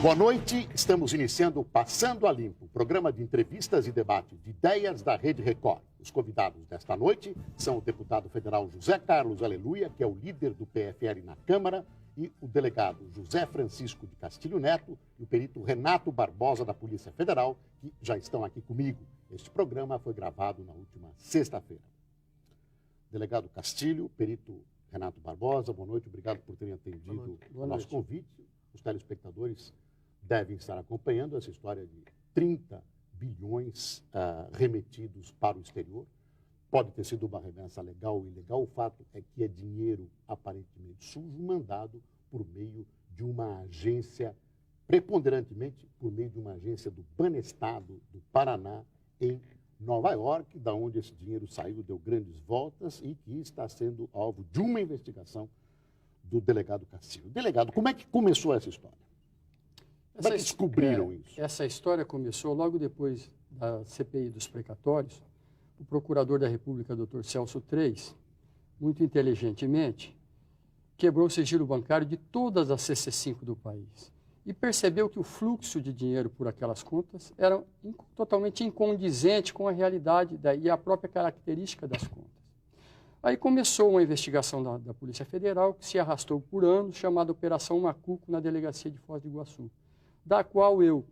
Boa noite, estamos iniciando o Passando a Limpo, programa de entrevistas e debate de ideias da Rede Record. Os convidados desta noite são o deputado federal José Carlos Aleluia, que é o líder do PFL na Câmara, e o delegado José Francisco de Castilho Neto e o perito Renato Barbosa da Polícia Federal, que já estão aqui comigo. Este programa foi gravado na última sexta-feira. Delegado Castilho, perito Renato Barbosa, boa noite, obrigado por terem atendido o nosso convite. Os telespectadores devem estar acompanhando essa história de 30 bilhões remetidos para o exterior. Pode ter sido uma remessa legal ou ilegal, o fato é que é dinheiro aparentemente sujo, mandado por meio de uma agência, preponderantemente por meio de uma agência do Banestado do Paraná, em Nova York, da onde esse dinheiro saiu, deu grandes voltas e que está sendo alvo de uma investigação do delegado Castilho. Delegado, como é que começou essa história? Como é que descobriram isso? Essa história começou logo depois da CPI dos precatórios. O procurador da República, Dr. Celso Treis, muito inteligentemente, quebrou o sigilo bancário de todas as CC5 do país e percebeu que o fluxo de dinheiro por aquelas contas era totalmente incondizente com a realidade e a própria característica das contas. Aí começou uma investigação da Polícia Federal, que se arrastou por anos, chamada Operação Macuco, na delegacia de Foz do Iguaçu, da qual eu,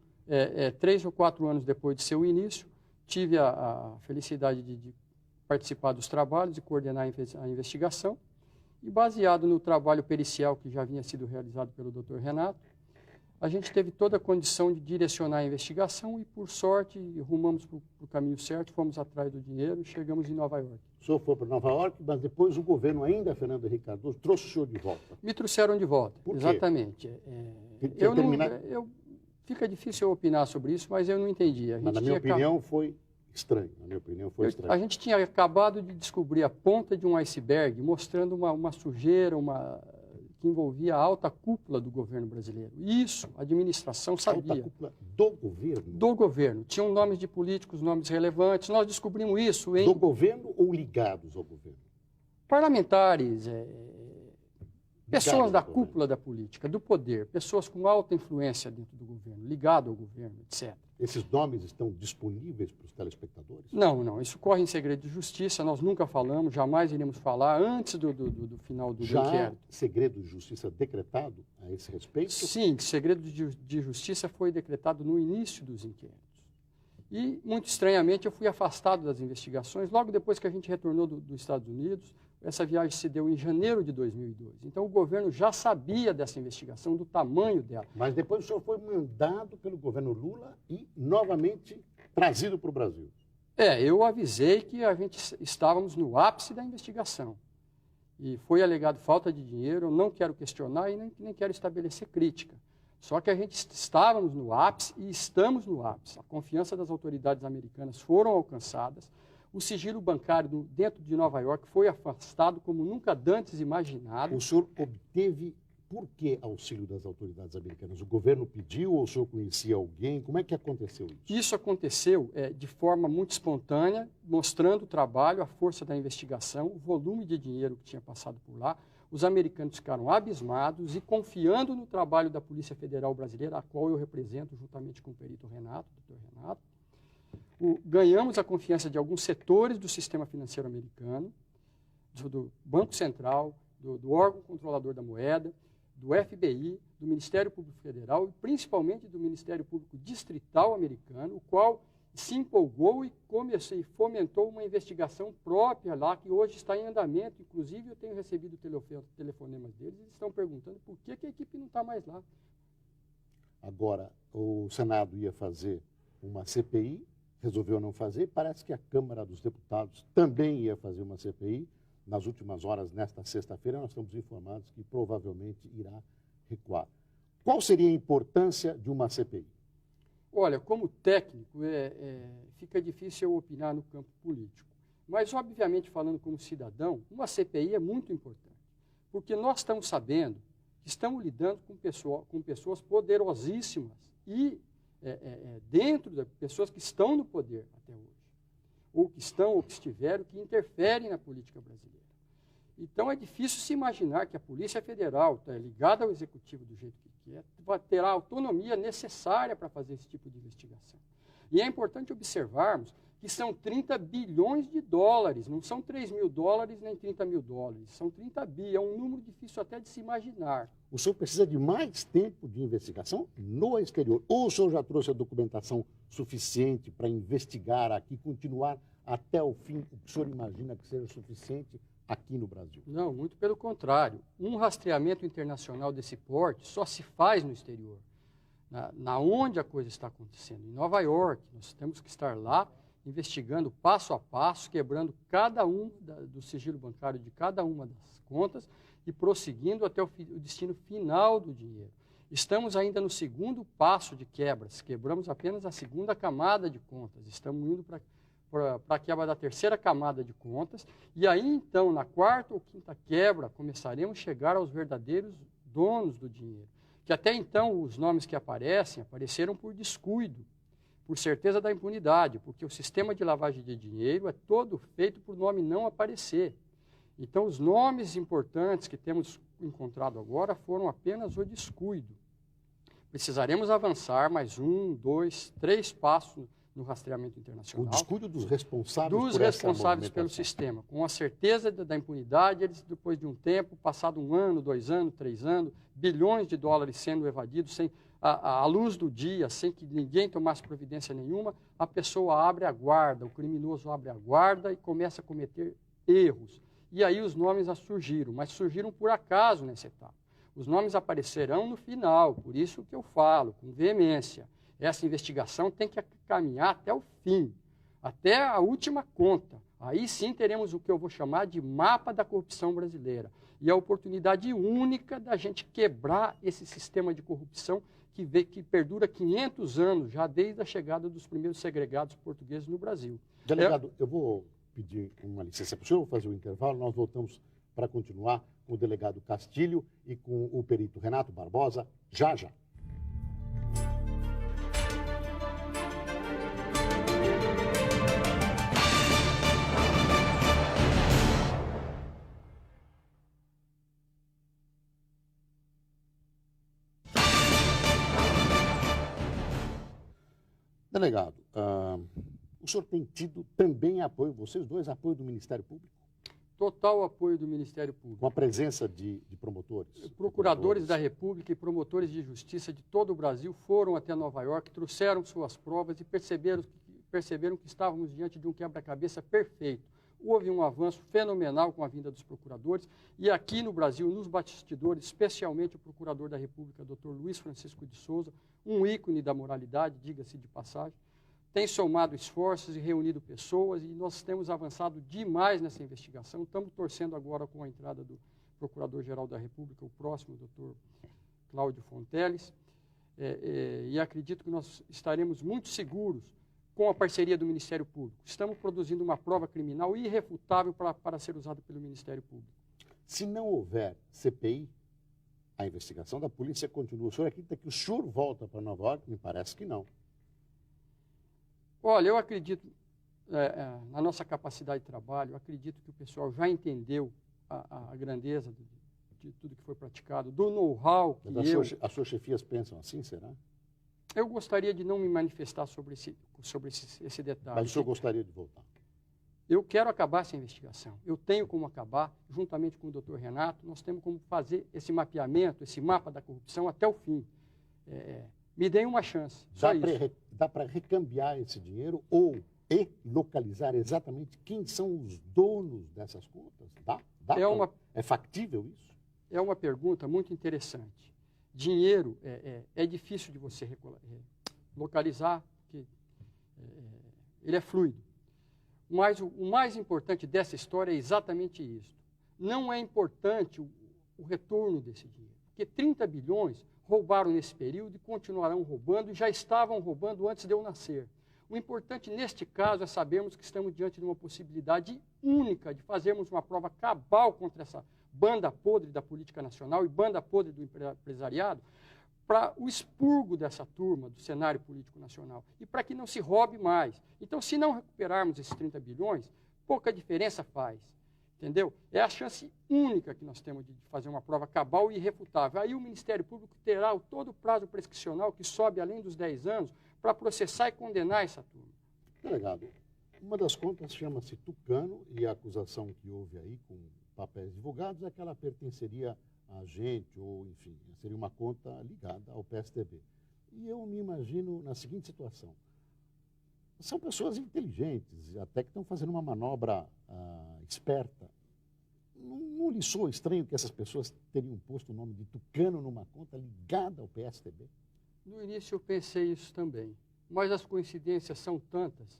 3 ou 4 anos depois de seu início, tive a felicidade de participar dos trabalhos e coordenar a investigação. E baseado no trabalho pericial que já vinha sido realizado pelo Dr. Renato, a gente teve toda a condição de direcionar a investigação e, por sorte, rumamos para o caminho certo, fomos atrás do dinheiro e chegamos em Nova York. O senhor foi para Nova York, mas depois o governo, ainda Fernando Henrique Cardoso, trouxe o senhor de volta. Me trouxeram de volta, Por quê? Exatamente. Fica difícil eu opinar sobre isso, mas eu não entendi. Mas, na minha opinião, foi estranho. A gente tinha acabado de descobrir a ponta de um iceberg, mostrando uma sujeira, que envolvia a alta cúpula do governo brasileiro. Isso, a administração sabia. Alta cúpula do governo? Do governo. Tinham nomes de políticos, nomes relevantes. Nós descobrimos isso em... Do governo ou ligados ao governo? Parlamentares, pessoas da cúpula da política, do poder, pessoas com alta influência dentro do governo, ligado ao governo, etc. Esses nomes estão disponíveis para os telespectadores? Não. Isso corre em segredo de justiça, nós nunca falamos, jamais iremos falar antes do final do inquérito. Já segredo de justiça decretado a esse respeito? Sim, segredo de justiça foi decretado no início dos inquéritos. E, muito estranhamente, eu fui afastado das investigações logo depois que a gente retornou dos Estados Unidos. Essa viagem se deu em janeiro de 2002. Então, o governo já sabia dessa investigação, do tamanho dela. Mas depois o senhor foi mandado pelo governo Lula e novamente trazido para o Brasil. Eu avisei que a gente estávamos no ápice da investigação. E foi alegado falta de dinheiro, eu não quero questionar e nem quero estabelecer crítica. Só que a gente estávamos no ápice e estamos no ápice. A confiança das autoridades americanas foram alcançadas. O sigilo bancário dentro de Nova York foi afastado como nunca antes imaginado. O senhor obteve, por que auxílio das autoridades americanas? O governo pediu ou o senhor conhecia alguém? Como é que aconteceu isso? Isso aconteceu de forma muito espontânea, mostrando o trabalho, a força da investigação, o volume de dinheiro que tinha passado por lá. Os americanos ficaram abismados e confiando no trabalho da Polícia Federal Brasileira, a qual eu represento juntamente com o perito Renato, Dr. Renato. Ganhamos a confiança de alguns setores do sistema financeiro americano, do Banco Central, do órgão controlador da moeda, do FBI, do Ministério Público Federal e principalmente do Ministério Público Distrital americano, o qual se empolgou e fomentou uma investigação própria lá, que hoje está em andamento. Inclusive, eu tenho recebido telefonemas deles e eles estão perguntando por que a equipe não está mais lá. Agora, o Senado ia fazer uma CPI, resolveu não fazer. Parece que a Câmara dos Deputados também ia fazer uma CPI. Nas últimas horas, nesta sexta-feira, nós estamos informados que provavelmente irá recuar. Qual seria a importância de uma CPI? Olha, como técnico, fica difícil eu opinar no campo político. Mas, obviamente, falando como cidadão, uma CPI é muito importante. Porque nós estamos sabendo que estamos lidando com pessoas poderosíssimas e dentro das pessoas que estão no poder até hoje, ou que estão ou que estiveram, que interferem na política brasileira. Então é difícil se imaginar que a Polícia Federal, ligada ao Executivo do jeito que quer, terá a autonomia necessária para fazer esse tipo de investigação. E é importante observarmos que são 30 bilhões de dólares, não são 3 mil dólares nem 30 mil dólares, são 30 bi, é um número difícil até de se imaginar. O senhor precisa de mais tempo de investigação no exterior? Ou o senhor já trouxe a documentação suficiente para investigar aqui, continuar até o fim? O que o senhor imagina que seja suficiente aqui no Brasil? Não, muito pelo contrário. Um rastreamento internacional desse porte só se faz no exterior. Na onde a coisa está acontecendo. Em Nova York, nós temos que estar lá investigando passo a passo, quebrando cada um do sigilo bancário de cada uma das contas e prosseguindo até o destino final do dinheiro. Estamos ainda no segundo passo de quebras, quebramos apenas a segunda camada de contas, estamos indo para a quebra da terceira camada de contas, e aí então, na quarta ou quinta quebra, começaremos a chegar aos verdadeiros donos do dinheiro. Que até então os nomes que apareceram por descuido, por certeza da impunidade, porque o sistema de lavagem de dinheiro é todo feito por nome não aparecer. Então, os nomes importantes que temos encontrado agora foram apenas o descuido. Precisaremos avançar mais 1, 2, 3 passos no rastreamento internacional. O descuido dos responsáveis dos responsáveis pelo sistema. Com a certeza da impunidade, eles, depois de um tempo, passado 1 ano, 2 anos, 3 anos, bilhões de dólares sendo evadidos, sem à luz do dia, sem que ninguém tomasse providência nenhuma, a pessoa abre a guarda, o criminoso abre a guarda e começa a cometer erros. E aí os nomes surgiram, mas surgiram por acaso nessa etapa. Os nomes aparecerão no final, por isso que eu falo, com veemência. Essa investigação tem que caminhar até o fim, até a última conta. Aí sim teremos o que eu vou chamar de mapa da corrupção brasileira. E a oportunidade única da gente quebrar esse sistema de corrupção que perdura 500 anos, já desde a chegada dos primeiros segregados portugueses no Brasil. Delegado, eu vou pedir uma licença para o senhor, vou fazer o intervalo, nós voltamos para continuar com o delegado Castilho e com o perito Renato Barbosa, já já. Delegado, o senhor tem tido também apoio, vocês dois, apoio do Ministério Público? Total apoio do Ministério Público. Com a presença de promotores? Procuradores da República e promotores de justiça de todo o Brasil foram até Nova York, trouxeram suas provas e perceberam que estávamos diante de um quebra-cabeça perfeito. Houve um avanço fenomenal com a vinda dos procuradores e aqui no Brasil, nos bastidores, especialmente o procurador da República, Dr. Luiz Francisco de Souza, um ícone da moralidade, diga-se de passagem, tem somado esforços e reunido pessoas e nós temos avançado demais nessa investigação. Estamos torcendo agora com a entrada do Procurador-Geral da República, o próximo, Dr. Cláudio Fonteles, e acredito que nós estaremos muito seguros com a parceria do Ministério Público. Estamos produzindo uma prova criminal irrefutável para ser usada pelo Ministério Público. Se não houver CPI, a investigação da polícia continua. O senhor acredita que o senhor volta para Nova York? Me parece que não. Olha, eu acredito na nossa capacidade de trabalho, eu acredito que o pessoal já entendeu a grandeza de tudo que foi praticado, do know-how que as suas chefias pensam assim, será? Eu gostaria de não me manifestar sobre esse detalhe. Mas o senhor gostaria de voltar? Eu quero acabar essa investigação. Eu tenho como acabar, juntamente com o doutor Renato, nós temos como fazer esse mapeamento, esse mapa da corrupção até o fim. Me deem uma chance. Dá para recambiar esse dinheiro e localizar exatamente quem são os donos dessas contas? É factível isso? É uma pergunta muito interessante. Dinheiro é difícil de você localizar, porque ele é fluido. Mas o mais importante dessa história é exatamente isso. Não é importante o retorno desse dinheiro, porque 30 bilhões roubaram nesse período e continuarão roubando, e já estavam roubando antes de eu nascer. O importante neste caso é sabermos que estamos diante de uma possibilidade única de fazermos uma prova cabal contra essa banda podre da política nacional e banda podre do empresariado, para o expurgo dessa turma do cenário político nacional e para que não se roube mais. Então, se não recuperarmos esses 30 bilhões, pouca diferença faz. Entendeu? É a chance única que nós temos de fazer uma prova cabal e irrefutável. Aí o Ministério Público terá todo o prazo prescricional, que sobe além dos 10 anos, para processar e condenar essa turma. Delegado, uma das contas chama-se Tucano e a acusação que houve aí com papéis divulgados é que ela pertenceria a agente ou, enfim, seria uma conta ligada ao PSDB. E eu me imagino na seguinte situação. São pessoas inteligentes, até que estão fazendo uma manobra esperta. Não lhe soa estranho que essas pessoas teriam posto o nome de Tucano numa conta ligada ao PSDB? No início eu pensei isso também, mas as coincidências são tantas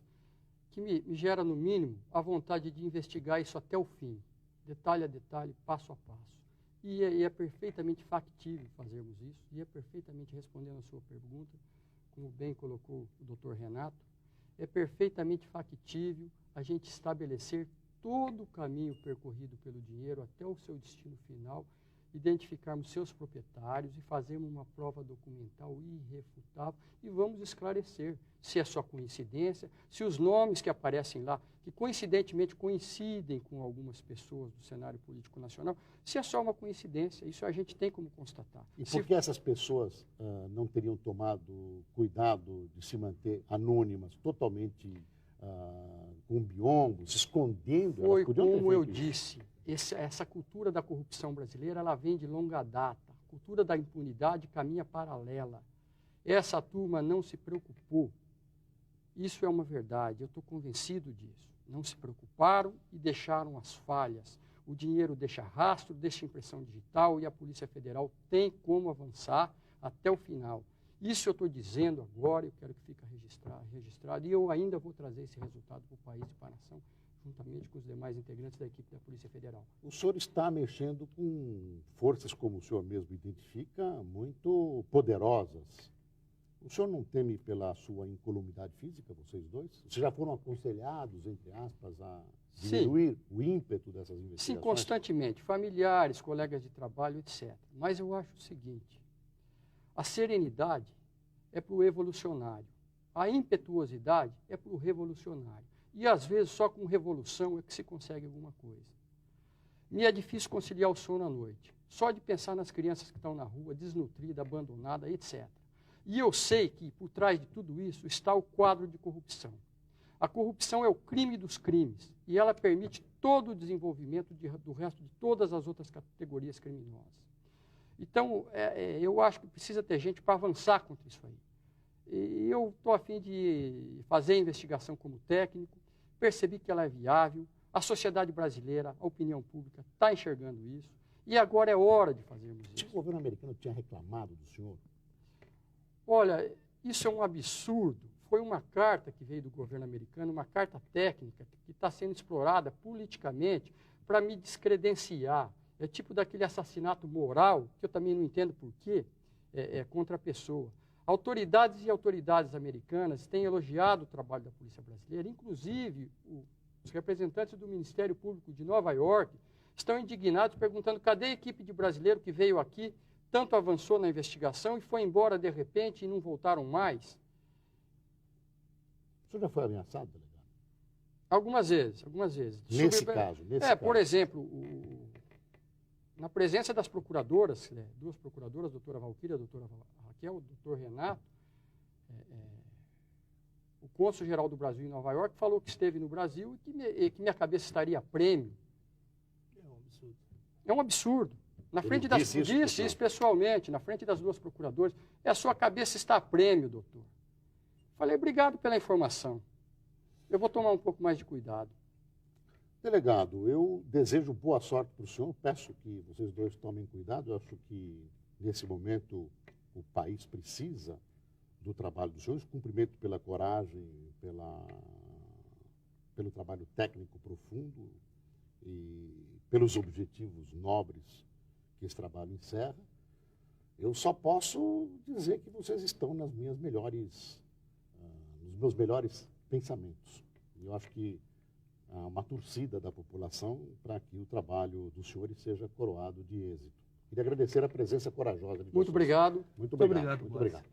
que me gera, no mínimo, a vontade de investigar isso até o fim, detalhe a detalhe, passo a passo. E é perfeitamente factível fazermos isso, e é perfeitamente respondendo a sua pergunta, como bem colocou o doutor Renato, é perfeitamente factível a gente estabelecer todo o caminho percorrido pelo dinheiro até o seu destino final, identificarmos seus proprietários e fazermos uma prova documental irrefutável e vamos esclarecer se é só coincidência, se os nomes que aparecem lá, que coincidentemente coincidem com algumas pessoas do cenário político nacional, se é só uma coincidência, isso a gente tem como constatar. E por que essas pessoas não teriam tomado cuidado de se manter anônimas, totalmente com biombo, se escondendo? Foi como eu disse. Essa cultura da corrupção brasileira, ela vem de longa data. A cultura da impunidade caminha paralela. Essa turma não se preocupou. Isso é uma verdade, eu estou convencido disso. Não se preocuparam e deixaram as falhas. O dinheiro deixa rastro, deixa impressão digital e a Polícia Federal tem como avançar até o final. Isso eu estou dizendo agora, eu quero que fique registrado e eu ainda vou trazer esse resultado para o país e para a nação, juntamente com os demais integrantes da equipe da Polícia Federal. O senhor está mexendo com forças, como o senhor mesmo identifica, muito poderosas. O senhor não teme pela sua incolumidade física, vocês dois? Vocês já foram aconselhados, entre aspas, a diminuir o ímpeto dessas investigações? Sim, constantemente. Familiares, colegas de trabalho, etc. Mas eu acho o seguinte, a serenidade é para o evolucionário. A impetuosidade é para o revolucionário. E, às vezes, só com revolução é que se consegue alguma coisa. Me é difícil conciliar o sono à noite, só de pensar nas crianças que estão na rua, desnutridas, abandonadas, etc. E eu sei que, por trás de tudo isso, está o quadro de corrupção. A corrupção é o crime dos crimes, e ela permite todo o desenvolvimento do resto de todas as outras categorias criminosas. Então, eu acho que precisa ter gente para avançar contra isso aí. E eu estou a fim de fazer a investigação como técnico, percebi que ela é viável, a sociedade brasileira, a opinião pública está enxergando isso, e agora é hora de fazermos isso. O governo americano tinha reclamado do senhor? Olha, isso é um absurdo. Foi uma carta que veio do governo americano, uma carta técnica que está sendo explorada politicamente para me descredenciar. É tipo daquele assassinato moral, que eu também não entendo por quê, contra a pessoa. Autoridades e autoridades americanas têm elogiado o trabalho da Polícia Brasileira, inclusive os representantes do Ministério Público de Nova York estão indignados, perguntando cadê a equipe de brasileiro que veio aqui, tanto avançou na investigação e foi embora de repente e não voltaram mais. O senhor já foi ameaçado, delegado? Algumas vezes, algumas vezes. Nesse caso? Por exemplo, na presença das procuradoras, duas procuradoras, a doutora Valquíria, a doutora Raquel, o doutor Renato, o cônsul-geral do Brasil em Nova York falou que esteve no Brasil e que minha cabeça estaria a prêmio. É um absurdo. É um absurdo. Na frente disse isso pessoalmente, na frente das duas procuradoras, a sua cabeça está a prêmio, doutor. Falei, obrigado pela informação. Eu vou tomar um pouco mais de cuidado. Delegado, eu desejo boa sorte para o senhor, peço que vocês dois tomem cuidado, eu acho que nesse momento o país precisa do trabalho dos senhores, cumprimento pela coragem, pelo trabalho técnico profundo e pelos objetivos nobres que esse trabalho encerra. Eu só posso dizer que vocês estão nos meus melhores pensamentos. Eu acho que há uma torcida da população para que o trabalho dos senhores seja coroado de êxito. Queria agradecer a presença corajosa de vocês. Muito obrigado. Muito obrigado. Muito obrigado.